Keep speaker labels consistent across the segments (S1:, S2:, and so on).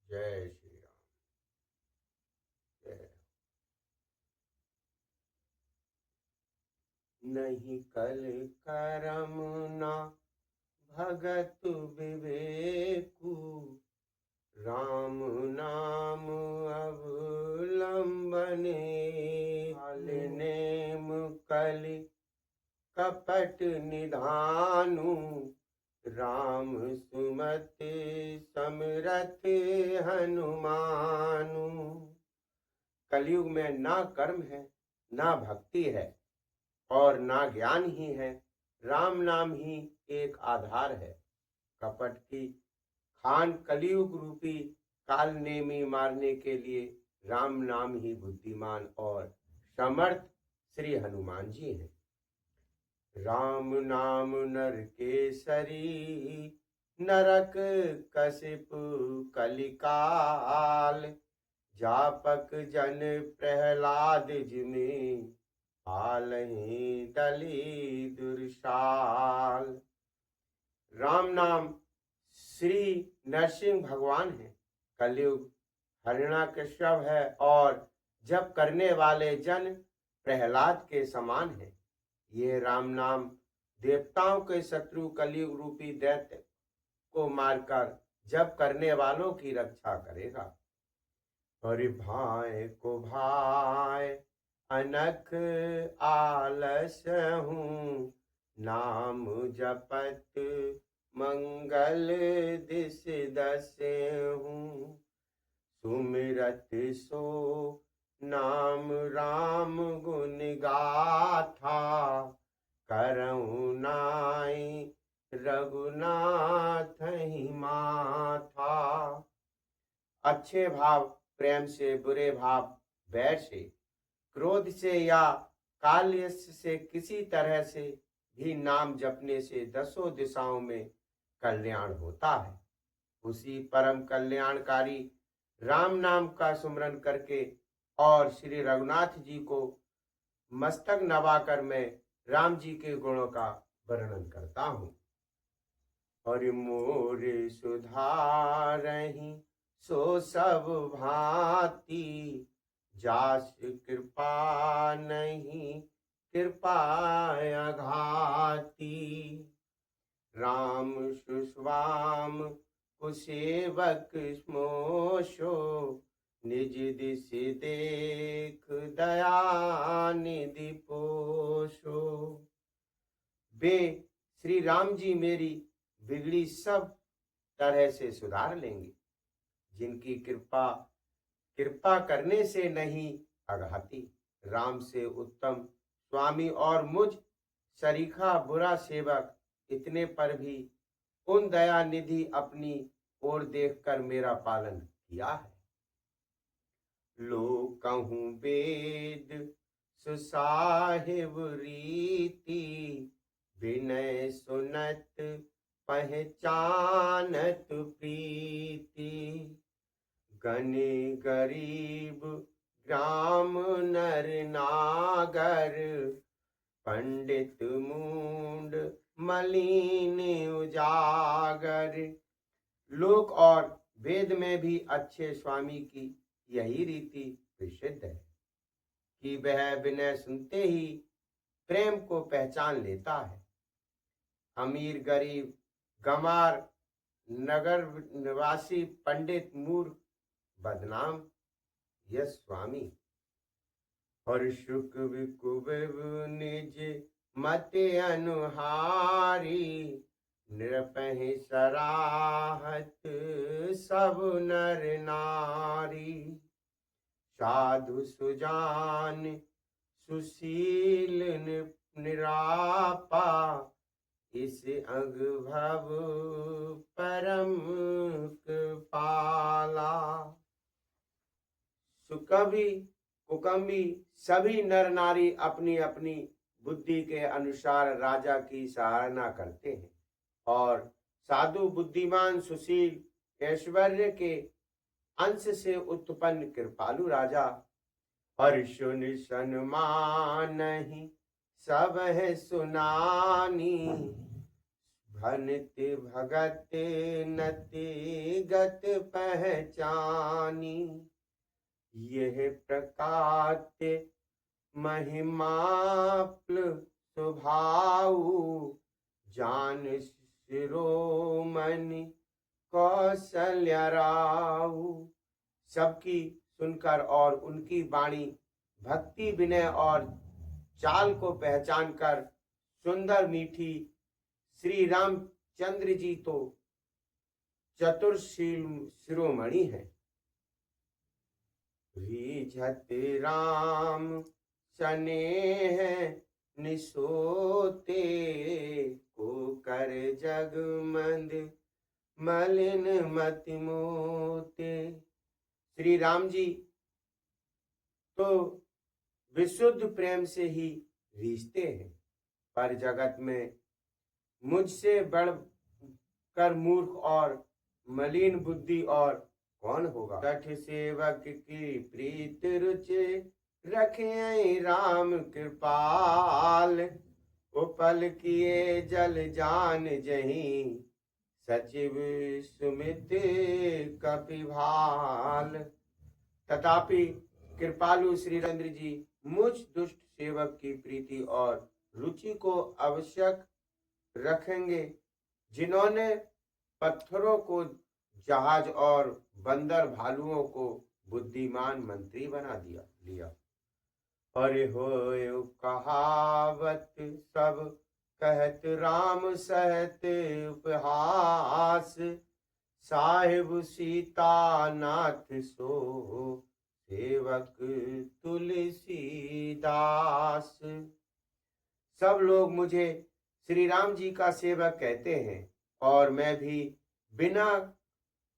S1: जय श्री राम। जय। नहीं कल करम ना भगत विवेकु, राम नाम अवलंबने। नेम कलि कपट निधानु, राम सुमति समरथ हनुमानु। कलयुग में ना कर्म है, ना भक्ति है और ना ज्ञान ही है, राम नाम ही एक आधार है। कपट की खान कलयुग रूपी काल नेमी मारने के लिए राम नाम ही बुद्धिमान और समर्थ श्री हनुमान जी हैं। राम नाम नर केसरी, नरक कसिप कलिकाल। जापक जन प्रहलाद जिमि, पालहि दली दुर्शाल। राम नाम श्री नरसिंह भगवान है। कलयुग हिरण्यकश्यप है और जप करने वाले जन प्रहलाद के समान है। ये राम नाम देवताओं के शत्रु कलयुग रूपी दैत्य को मारकर जप करने वालों की रक्षा करेगा। हरि भाई को भाई अनख आलस हूँ, नाम जपत मंगल दिस दस हूँ। सुमिरत सो नाम राम गुण गाथा, करऊँ नाई रघुनाथ ही माथा। अच्छे भाव प्रेम से, बुरे भाव बैर से, क्रोध से या काल्यस से किसी तरह से भी नाम जपने से दसों दिशाओं में कल्याण होता है। उसी परम कल्याणकारी राम नाम का सुमरन करके और श्री रघुनाथ जी को मस्तक नवाकर मैं राम जी के गुणों का वर्णन करता हूँ। और मोरे सुधारहि सो सब भांति, जास कृपा नहीं कृपा अघाती। राम सुस्वाम कुसेवक स्मोशो, निज दिस देख दया निधि पोषो। वे श्री राम जी मेरी बिगड़ी सब तरह से सुधार लेंगे, जिनकी कृपा करने से नहीं अघाती। राम से उत्तम स्वामी और मुझ सरीखा बुरा सेवक इतने पर भी उन दया निधि अपनी ओर देखकर मेरा पालन किया है। लो कहूँ वेद सुसाहिब रीति, विनय सुनत पहचानत प्रीति। गने गरीब ग्राम नर नागर, पंडित मूंड मलिन उजागर। लोक और वेद में भी अच्छे स्वामी की यही रीति प्रसिद्ध है कि वह विनय सुनते ही प्रेम को पहचान लेता है। अमीर गरीब गंवार नगर निवासी पंडित मूर्ख बदनाम यह स्वामी। और शुक विकुब निज मत अनुहारी, नृपहि सराहत सब नर नारी। साधु सुजान सुशील निरापा, इस अनुभव परम कृपाला। सुकवि कुकम्बी सभी नर नारी अपनी अपनी बुद्धि के अनुसार राजा की सराहना करते हैं और साधु बुद्धिमान सुशील ऐश्वर्य के अंश से उत्पन्न कृपालु राजा। हर्ष सन्मान ही सब है सुनानी, भनित भगत नति गत पहचानी, यह प्रकाट्य महिमाप्ल स्वभाव, जान शिरोमणि कौशल्य राव। सबकी सुनकर और उनकी वाणी भक्ति विनय और चाल को पहचान कर सुंदर मीठी श्री रामचंद्र जी तो चतुर्शील शिरोमणि है। रीझत राम स्नेह निसोते, को कर जगमंद मलिन मति मोते। श्री राम जी तो विशुद्ध प्रेम से ही रीझते हैं, पर जगत में मुझसे बढ़कर मूर्ख और मलिन बुद्धि और कौन होगा। कठ सेवक की प्रीत रुचि, रखे राम कृपाल, उपल किए जल जान जहीं, सचिव सुमित कपिभाल। तथापि कृपालु श्री रामचंद्र जी मुझ दुष्ट सेवक की प्रीति और रुचि को आवश्यक रखेंगे, जिन्होंने पत्थरों को जहाज और बंदर भालुओं को बुद्धिमान मंत्री बना लिया। अरे हो कहावत सब कहत राम सहत उपहास, साहिब सीता नाथ सो सेवक तुलसीदास। सब लोग मुझे श्री राम जी का सेवक कहते हैं और मैं भी बिना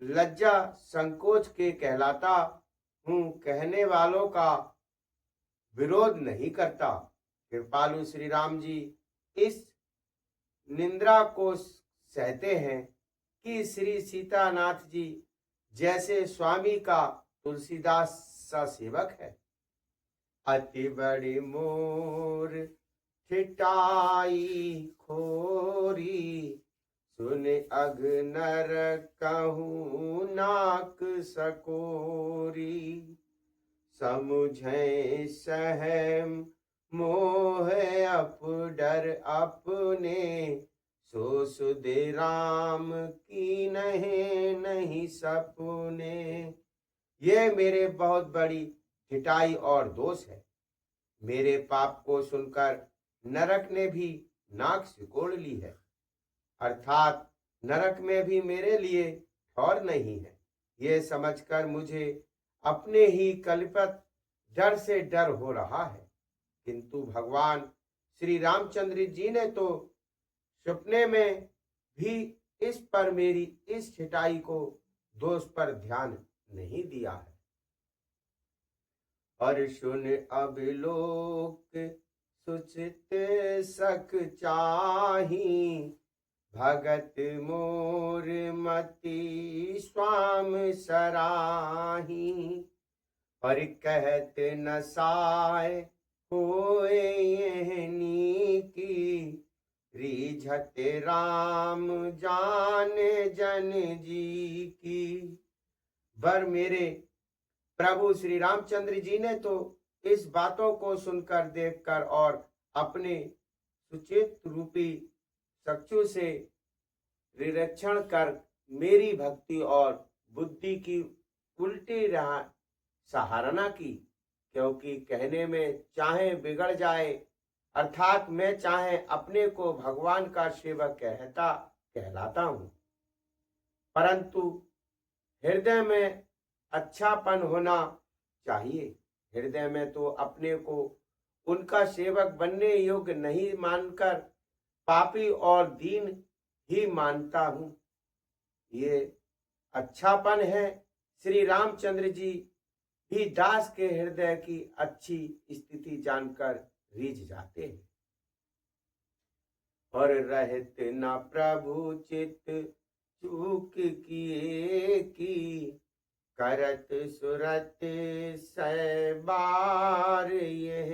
S1: लज्जा संकोच के कहलाता हूँ, कहने वालों का विरोध नहीं करता। कृपालु श्री राम जी इस निंद्रा को सहते हैं कि श्री सीतानाथ जी जैसे स्वामी का तुलसीदास सा सेवक है। अति बड़ी मोर ठिठाई खोरी, सुन अग नर कहूँ नाक सकोरी, समुझे सहम मोह अप डर अपने, सो सुधे राम की नहीं सपने। ये मेरे बहुत बड़ी ठिठाई और दोष है। मेरे पाप को सुनकर नरक ने भी नाक सिकोड़ ली है, अर्थात नरक में भी मेरे लिए ठौर नहीं है। ये समझकर मुझे अपने ही कल्पित डर से डर हो रहा है, किंतु भगवान श्री रामचंद्र जी ने तो सपने में भी इस पर मेरी इस ठिठाई को दोष पर ध्यान नहीं दिया है। और सुन अभिलोक सुचित सक चाही, भगत मोर मति स्वाम सराही, पर कहत न साय होए यहनी की, रीझत राम जान जन जी की। वर मेरे प्रभु श्री रामचंद्र जी ने तो इस बातों को सुनकर देखकर और अपने सुचित रूपी चक्षु से निरीक्षण कर मेरी भक्ति और बुद्धि की उल्टी सराहना की, क्योंकि कहने में चाहे बिगड़ जाए, अर्थात मैं चाहे अपने को भगवान का सेवक कहलाता हूँ, परंतु हृदय में अच्छापन होना चाहिए। हृदय में तो अपने को उनका सेवक बनने योग्य नहीं मानकर पापी और दीन ही मानता हूँ। ये अच्छापन है। श्री रामचंद्र जी भी दास के हृदय की अच्छी स्थिति जानकर रीझ जाते हैं। और रहत न प्रभु चित चूक किए की, करत सुरत सैबार यह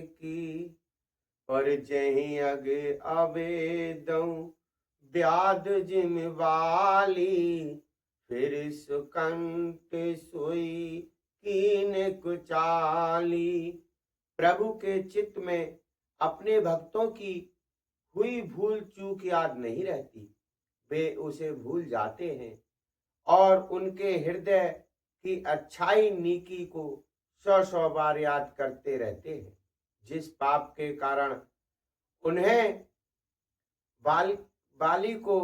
S1: की, और जहीं अग अबेदऊं ब्याद जिम वाली, फिर सुकंठ सोई कीन कुचाली। प्रभु के चित्त में अपने भक्तों की हुई भूल चूक याद नहीं रहती, वे उसे भूल जाते हैं और उनके हृदय की अच्छाई नीकी को 100 बार याद करते रहते हैं। जिस पाप के कारण उन्हें बाली को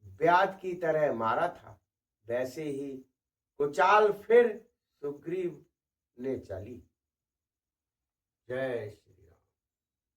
S1: ब्याध की तरह मारा था, वैसे ही कुचाल फिर सुग्रीव ने चली। जय श्री